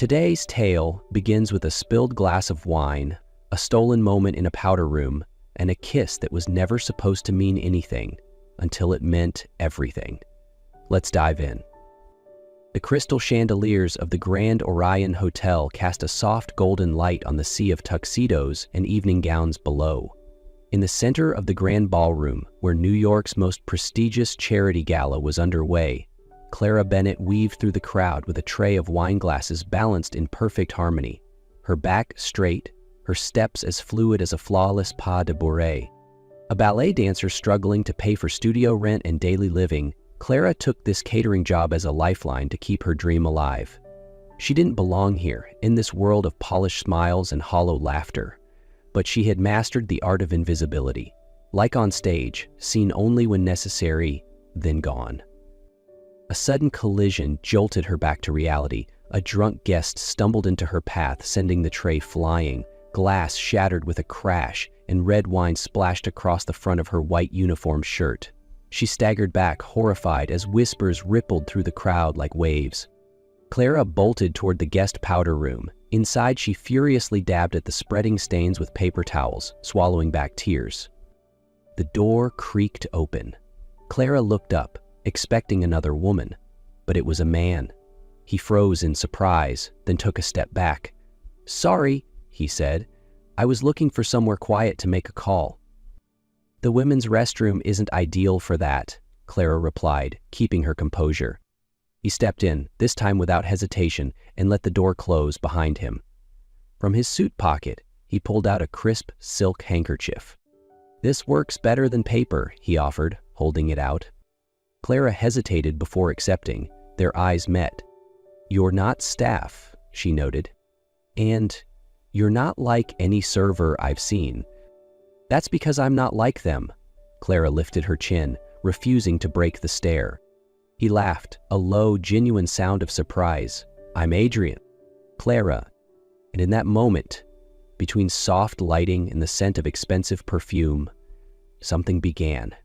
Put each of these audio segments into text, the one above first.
Today's tale begins with a spilled glass of wine, a stolen moment in a powder room, and a kiss that was never supposed to mean anything until it meant everything. Let's dive in. The crystal chandeliers of the Grand Orion Hotel cast a soft golden light on the sea of tuxedos and evening gowns below. In the center of the grand ballroom, where New York's most prestigious charity gala was underway, Clara Bennett weaved through the crowd with a tray of wine glasses balanced in perfect harmony, her back straight, her steps as fluid as a flawless pas de bourrée. A ballet dancer struggling to pay for studio rent and daily living, Clara took this catering job as a lifeline to keep her dream alive. She didn't belong here, in this world of polished smiles and hollow laughter, but she had mastered the art of invisibility. Like on stage, seen only when necessary, then gone. A sudden collision jolted her back to reality. A drunk guest stumbled into her path, sending the tray flying. Glass shattered with a crash, and red wine splashed across the front of her white uniform shirt. She staggered back, horrified, as whispers rippled through the crowd like waves. Clara bolted toward the guest powder room. Inside, she furiously dabbed at the spreading stains with paper towels, swallowing back tears. The door creaked open. Clara looked up, expecting another woman, but it was a man. He froze in surprise, then took a step back. "Sorry," he said. "I was looking for somewhere quiet to make a call." "The women's restroom isn't ideal for that," Clara replied, keeping her composure. He stepped in, this time without hesitation, and let the door close behind him. From his suit pocket, he pulled out a crisp silk handkerchief. "This works better than paper," he offered, holding it out. Clara hesitated before accepting. Their eyes met. "You're not staff," she noted. "And you're not like any server I've seen." "That's because I'm not like them." Clara lifted her chin, refusing to break the stare. He laughed, a low, genuine sound of surprise. "I'm Adrian." "Clara." And in that moment, between soft lighting and the scent of expensive perfume, something began.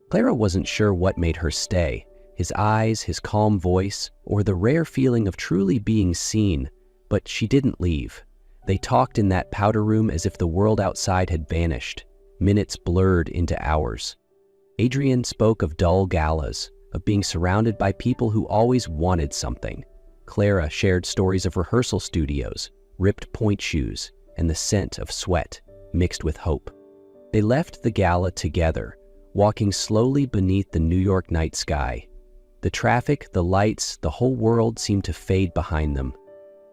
Clara wasn't sure what made her stay, his eyes, his calm voice, or the rare feeling of truly being seen, but she didn't leave. They talked in that powder room as if the world outside had vanished. Minutes blurred into hours. Adrian spoke of dull galas, of being surrounded by people who always wanted something. Clara shared stories of rehearsal studios, ripped point shoes, and the scent of sweat mixed with hope. They left the gala together, walking slowly beneath the New York night sky. The traffic, the lights, the whole world seemed to fade behind them.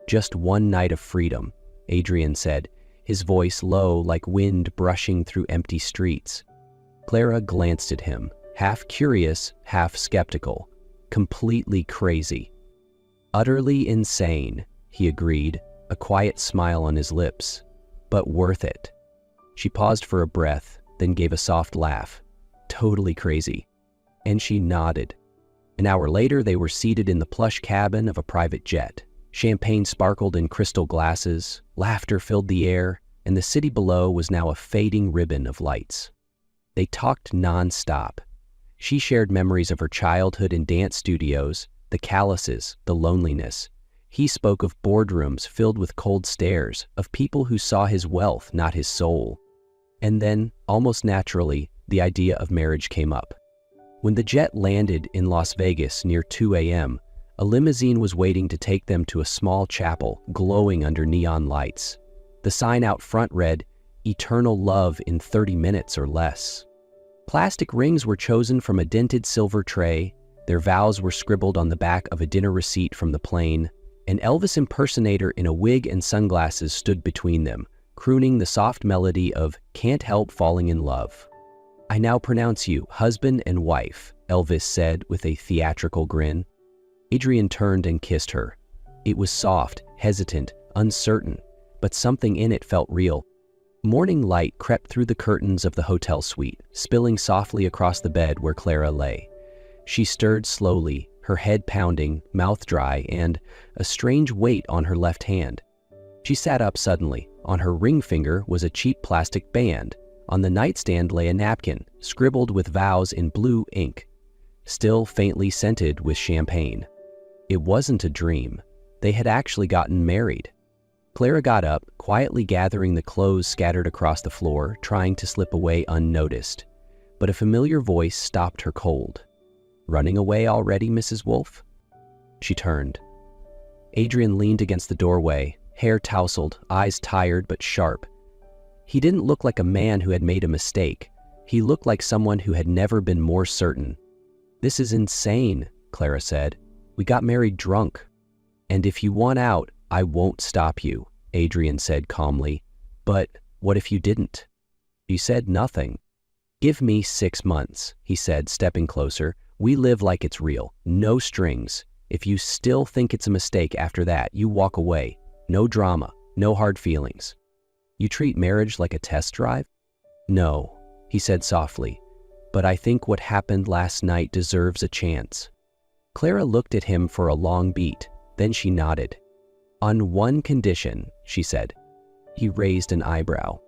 "Just one night of freedom," Adrian said, his voice low like wind brushing through empty streets. Clara glanced at him, half curious, half skeptical. "Completely crazy." "Utterly insane," he agreed, a quiet smile on his lips. "But worth it." She paused for a breath, then gave a soft laugh. "Totally crazy." And she nodded. An hour later, they were seated in the plush cabin of a private jet. Champagne sparkled in crystal glasses, laughter filled the air, and the city below was now a fading ribbon of lights. They talked non-stop. She shared memories of her childhood in dance studios, the calluses, the loneliness. He spoke of boardrooms filled with cold stares, of people who saw his wealth, not his soul. And then, almost naturally, the idea of marriage came up. When the jet landed in Las Vegas near 2 a.m., a limousine was waiting to take them to a small chapel glowing under neon lights. The sign out front read, "Eternal love in 30 minutes or less." Plastic rings were chosen from a dented silver tray. Their vows were scribbled on the back of a dinner receipt from the plane. An Elvis impersonator in a wig and sunglasses stood between them, crooning the soft melody of "Can't Help Falling in Love." "I now pronounce you husband and wife," Elvis said with a theatrical grin. Adrian turned and kissed her. It was soft, hesitant, uncertain, but something in it felt real. Morning light crept through the curtains of the hotel suite, spilling softly across the bed where Clara lay. She stirred slowly, her head pounding, mouth dry, and a strange weight on her left hand. She sat up suddenly. On her ring finger was a cheap plastic band. On the nightstand lay a napkin, scribbled with vows in blue ink, still faintly scented with champagne. It wasn't a dream. They had actually gotten married. Clara got up, quietly gathering the clothes scattered across the floor, trying to slip away unnoticed. But a familiar voice stopped her cold. "Running away already, Mrs. Wolf?" She turned. Adrian leaned against the doorway, hair tousled, eyes tired but sharp. He didn't look like a man who had made a mistake. He looked like someone who had never been more certain. "This is insane," Clara said. "We got married drunk." "And if you want out, I won't stop you," Adrian said calmly. "But what if you didn't?" She said nothing. "Give me 6 months," he said, stepping closer. "We live like it's real. No strings. If you still think it's a mistake after that, you walk away. No drama, no hard feelings." "You treat marriage like a test drive?" "No," he said softly, "but I think what happened last night deserves a chance." Clara looked at him for a long beat, then she nodded. "On one condition," she said. He raised an eyebrow.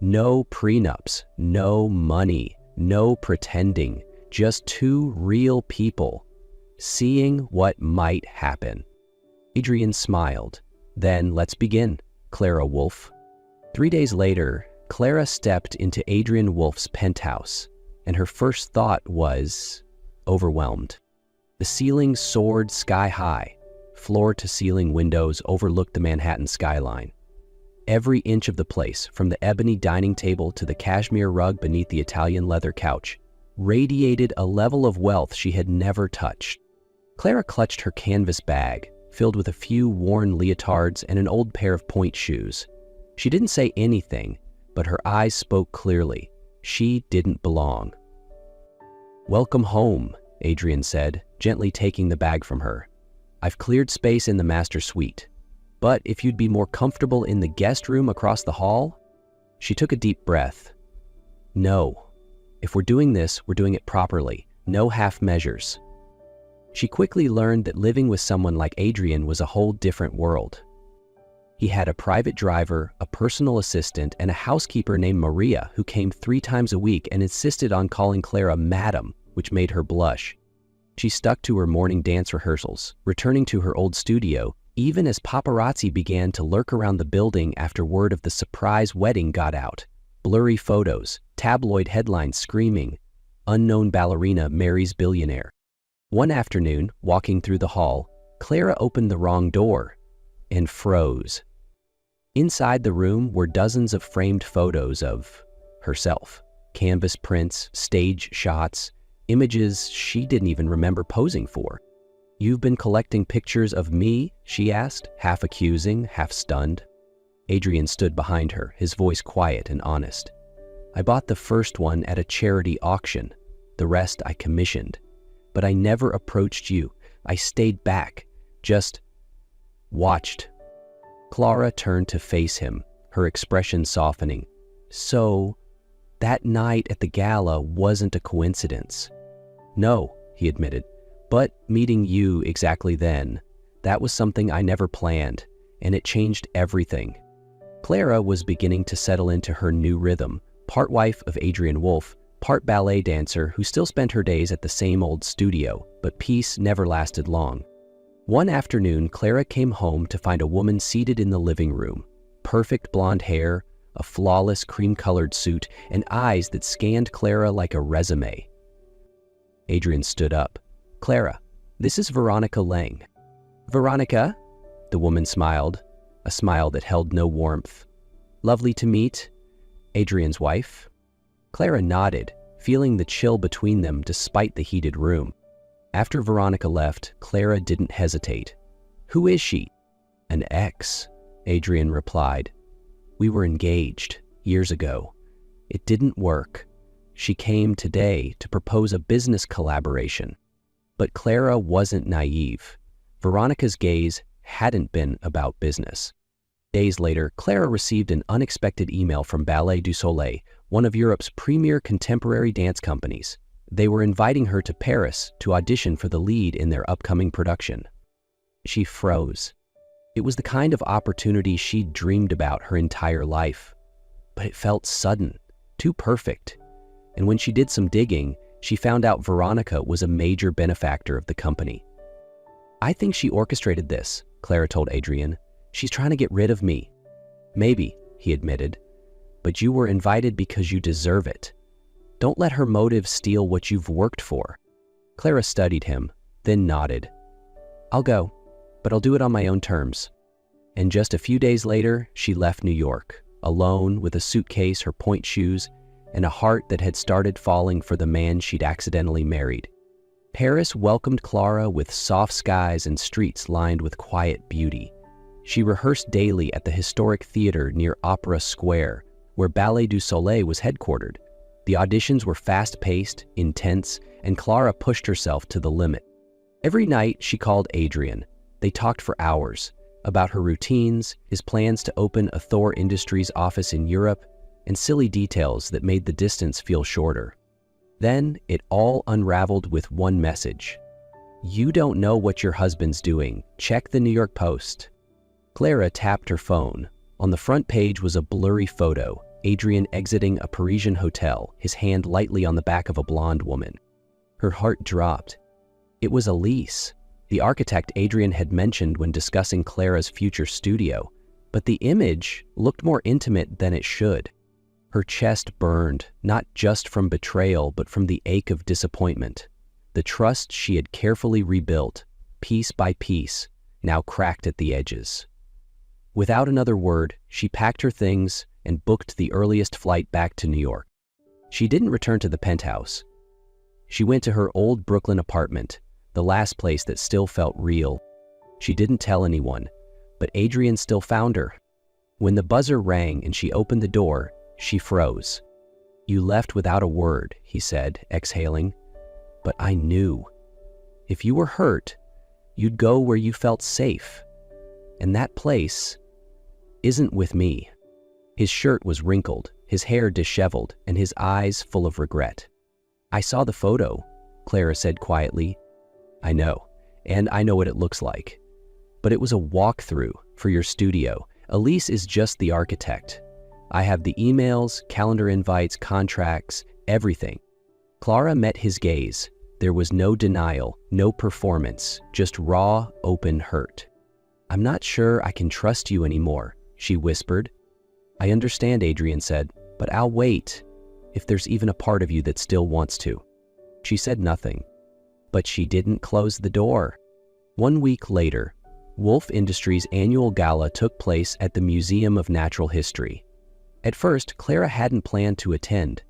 "No prenups, no money, no pretending, just 2 real people, seeing what might happen." Adrian smiled. "Then let's begin, Clara Wolf." 3 days later, Clara stepped into Adrian Wolf's penthouse, and her first thought was overwhelmed. The ceiling soared sky high. Floor-to-ceiling windows overlooked the Manhattan skyline. Every inch of the place, from the ebony dining table to the cashmere rug beneath the Italian leather couch, radiated a level of wealth she had never touched. Clara clutched her canvas bag, filled with a few worn leotards and an old pair of point shoes. She didn't say anything, but her eyes spoke clearly. She didn't belong. "Welcome home," Adrian said, gently taking the bag from her. "I've cleared space in the master suite. But if you'd be more comfortable in the guest room across the hall?" She took a deep breath. "No. If we're doing this, we're doing it properly. No half measures." She quickly learned that living with someone like Adrian was a whole different world. He had a private driver, a personal assistant, and a housekeeper named Maria who came 3 times a week and insisted on calling Clara Madam, which made her blush. She stuck to her morning dance rehearsals, returning to her old studio, even as paparazzi began to lurk around the building after word of the surprise wedding got out. Blurry photos, tabloid headlines screaming, "Unknown ballerina marries billionaire." One afternoon, walking through the hall, Clara opened the wrong door and froze. Inside the room were dozens of framed photos of herself, canvas prints, stage shots, images she didn't even remember posing for. "You've been collecting pictures of me?" she asked, half accusing, half stunned. Adrian stood behind her, his voice quiet and honest. "I bought the first one at a charity auction. The rest I commissioned. But I never approached you. I stayed back, just watched." Clara turned to face him, her expression softening. "So, that night at the gala wasn't a coincidence." "No," he admitted, "but meeting you exactly then, that was something I never planned, and it changed everything." Clara was beginning to settle into her new rhythm, part wife of Adrian Wolf, part ballet dancer who still spent her days at the same old studio, but peace never lasted long. One afternoon, Clara came home to find a woman seated in the living room, perfect blonde hair, a flawless cream-colored suit, and eyes that scanned Clara like a resume. Adrian stood up. "Clara, this is Veronica Lang." "Veronica?" The woman smiled, a smile that held no warmth. "Lovely to meet. Adrian's wife." Clara nodded, feeling the chill between them despite the heated room. After Veronica left, Clara didn't hesitate. "Who is she?" "An ex," Adrian replied. "We were engaged years ago. It didn't work. She came today to propose a business collaboration." But Clara wasn't naive. Veronica's gaze hadn't been about business. Days later, Clara received an unexpected email from Ballet du Soleil, one of Europe's premier contemporary dance companies. They were inviting her to Paris to audition for the lead in their upcoming production. She froze. It was the kind of opportunity she'd dreamed about her entire life. But it felt sudden, too perfect. And when she did some digging, she found out Veronica was a major benefactor of the company. "I think she orchestrated this," Clara told Adrian. "She's trying to get rid of me." "Maybe," he admitted, "but you were invited because you deserve it. Don't let her motives steal what you've worked for." Clara studied him, then nodded. "I'll go, but I'll do it on my own terms." And just a few days later, she left New York, alone with a suitcase, her point shoes, and a heart that had started falling for the man she'd accidentally married. Paris welcomed Clara with soft skies and streets lined with quiet beauty. She rehearsed daily at the historic theater near Opera Square, where Ballet du Soleil was headquartered. The auditions were fast-paced, intense, and Clara pushed herself to the limit. Every night, she called Adrian. They talked for hours about her routines, his plans to open a Thor Industries office in Europe, and silly details that made the distance feel shorter. Then it all unraveled with one message. "You don't know what your husband's doing. Check the New York Post." Clara tapped her phone. On the front page was a blurry photo, Adrian exiting a Parisian hotel, his hand lightly on the back of a blonde woman. Her heart dropped. It was Elise, the architect Adrian had mentioned when discussing Clara's future studio, but the image looked more intimate than it should. Her chest burned, not just from betrayal, but from the ache of disappointment. The trust she had carefully rebuilt, piece by piece, now cracked at the edges. Without another word, she packed her things and booked the earliest flight back to New York. She didn't return to the penthouse. She went to her old Brooklyn apartment, the last place that still felt real. She didn't tell anyone, but Adrian still found her. When the buzzer rang and she opened the door, she froze. "You left without a word," he said, exhaling. "But I knew. If you were hurt, you'd go where you felt safe. And that place isn't with me." His shirt was wrinkled, his hair disheveled, and his eyes full of regret. "I saw the photo," Clara said quietly. "I know, and I know what it looks like. But it was a walkthrough for your studio. Elise is just the architect. I have the emails, calendar invites, contracts, everything." Clara met his gaze. There was no denial, no performance, just raw, open hurt. "I'm not sure I can trust you anymore," she whispered. "I understand," Adrian said, "but I'll wait, if there's even a part of you that still wants to." She said nothing, but she didn't close the door. 1 week later, Wolf Industries' annual gala took place at the Museum of Natural History. At first, Clara hadn't planned to attend.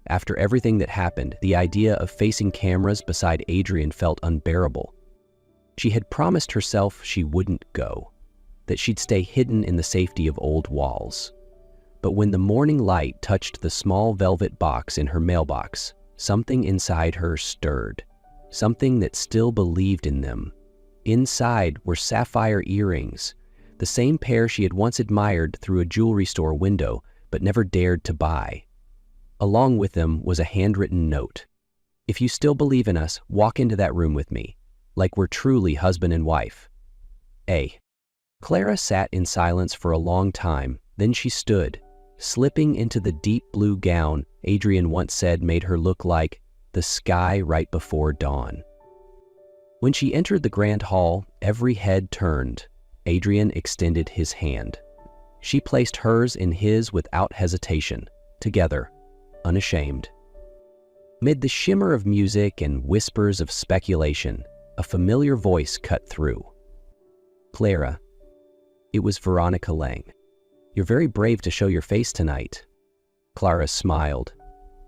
After everything that happened, the idea of facing cameras beside Adrian felt unbearable. She had promised herself she wouldn't go, that she'd stay hidden in the safety of old walls. But when the morning light touched the small velvet box in her mailbox, something inside her stirred, something that still believed in them. Inside were sapphire earrings, the same pair she had once admired through a jewelry store window but never dared to buy. Along with them was a handwritten note. "If you still believe in us, walk into that room with me, like we're truly husband and wife. A." Clara sat in silence for a long time, then she stood, slipping into the deep blue gown Adrian once said made her look like the sky right before dawn. When she entered the grand hall, every head turned. Adrian extended his hand. She placed hers in his without hesitation, together, unashamed. Amid the shimmer of music and whispers of speculation, a familiar voice cut through. "Clara." It was Veronica Lang. "You're very brave to show your face tonight." Clara smiled.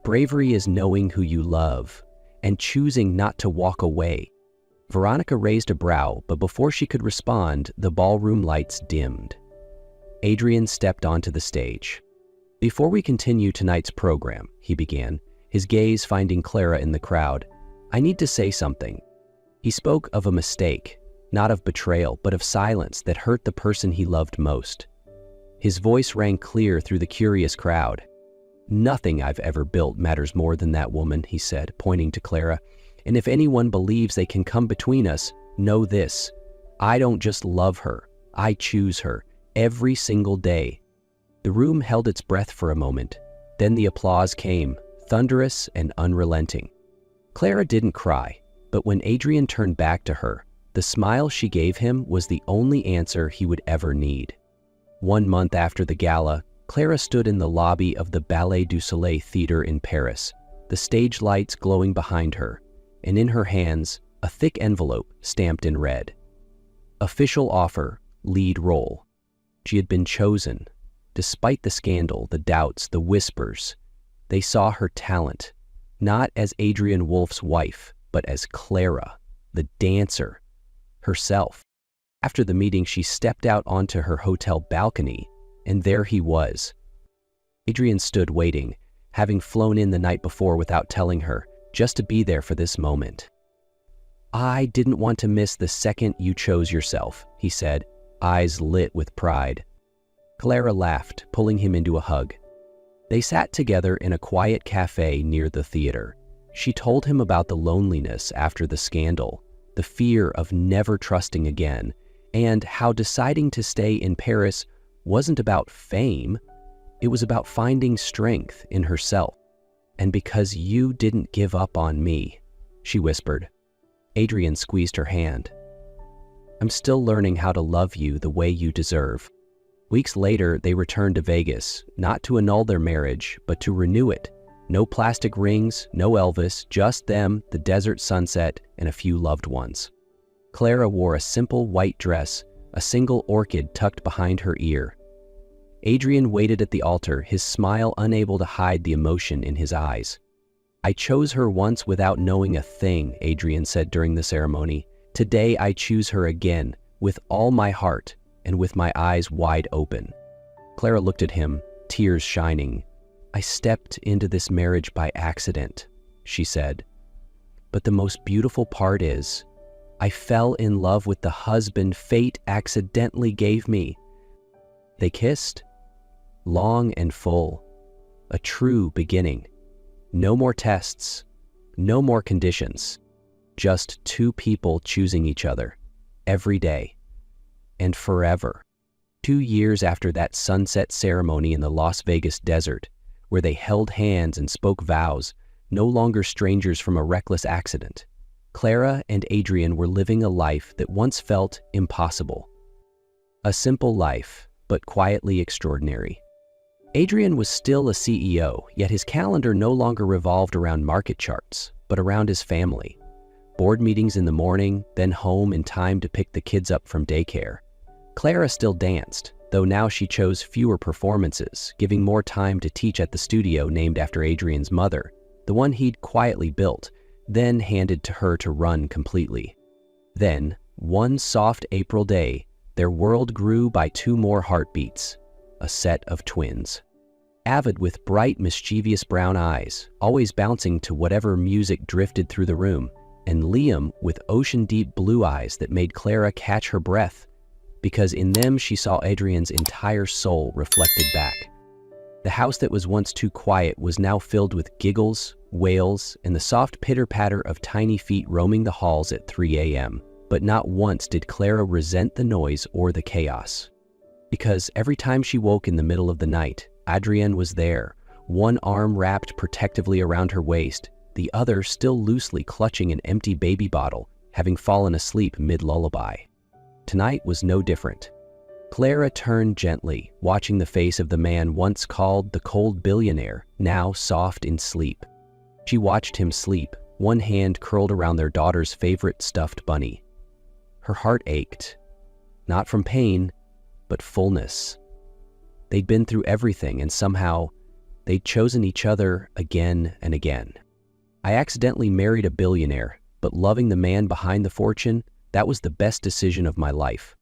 "Bravery is knowing who you love and choosing not to walk away." Veronica raised a brow, but before she could respond, the ballroom lights dimmed. Adrian stepped onto the stage. "Before we continue tonight's program," he began, his gaze finding Clara in the crowd, "I need to say something." He spoke of a mistake, not of betrayal, but of silence that hurt the person he loved most. His voice rang clear through the curious crowd. "Nothing I've ever built matters more than that woman," he said, pointing to Clara. "And if anyone believes they can come between us, know this. I don't just love her, I choose her, every single day." The room held its breath for a moment. Then the applause came, thunderous and unrelenting. Clara didn't cry, but when Adrian turned back to her, The smile she gave him was the only answer he would ever need. 1 month after the gala, Clara stood in the lobby of the Ballet du Soleil Theatre in Paris, the stage lights glowing behind her, and in her hands, a thick envelope stamped in red. Official offer, lead role. She had been chosen. Despite the scandal, the doubts, the whispers, they saw her talent, not as Adrian Wolf's wife, but as Clara, the dancer, herself. After the meeting, she stepped out onto her hotel balcony, and there he was. Adrian stood waiting, having flown in the night before without telling her, just to be there for this moment. "I didn't want to miss the second you chose yourself," he said, eyes lit with pride. Clara laughed, pulling him into a hug. They sat together in a quiet cafe near the theater. She told him about the loneliness after the scandal, the fear of never trusting again, and how deciding to stay in Paris wasn't about fame, it was about finding strength in herself. "And because you didn't give up on me," she whispered. Adrian squeezed her hand. "I'm still learning how to love you the way you deserve." Weeks later, they returned to Vegas, not to annul their marriage, but to renew it. No plastic rings, no Elvis, just them, the desert sunset, and a few loved ones. Clara wore a simple white dress, a single orchid tucked behind her ear. Adrian waited at the altar, his smile unable to hide the emotion in his eyes. "I chose her once without knowing a thing," Adrian said during the ceremony. "Today I choose her again, with all my heart and with my eyes wide open." Clara looked at him, tears shining. "I stepped into this marriage by accident," she said. "But the most beautiful part is, I fell in love with the husband fate accidentally gave me." They kissed, long and full, a true beginning. No more tests, no more conditions, just two people choosing each other, every day, and forever. 2 years after that sunset ceremony in the Las Vegas desert, where they held hands and spoke vows, no longer strangers from a reckless accident, Clara and Adrian were living a life that once felt impossible. A simple life, but quietly extraordinary. Adrian was still a CEO, yet his calendar no longer revolved around market charts, but around his family. Board meetings in the morning, then home in time to pick the kids up from daycare. Clara still danced, though now she chose fewer performances, giving more time to teach at the studio named after Adrian's mother, the one he'd quietly built, then handed to her to run completely. Then, one soft April day, their world grew by 2 more heartbeats, a set of twins. Avid with bright, mischievous brown eyes, always bouncing to whatever music drifted through the room, and Liam with ocean-deep blue eyes that made Clara catch her breath, because in them she saw Adrian's entire soul reflected back. The house that was once too quiet was now filled with giggles, wails, and the soft pitter-patter of tiny feet roaming the halls at 3 a.m. But not once did Clara resent the noise or the chaos. Because every time she woke in the middle of the night, Adrian was there, one arm wrapped protectively around her waist, the other still loosely clutching an empty baby bottle, having fallen asleep mid-lullaby. Tonight was no different. Clara turned gently, watching the face of the man once called the cold billionaire, now soft in sleep. She watched him sleep, one hand curled around their daughter's favorite stuffed bunny. Her heart ached, not from pain, but fullness. They'd been through everything, and somehow they'd chosen each other again and again. "I accidentally married a billionaire, but loving the man behind the fortune, that was the best decision of my life,"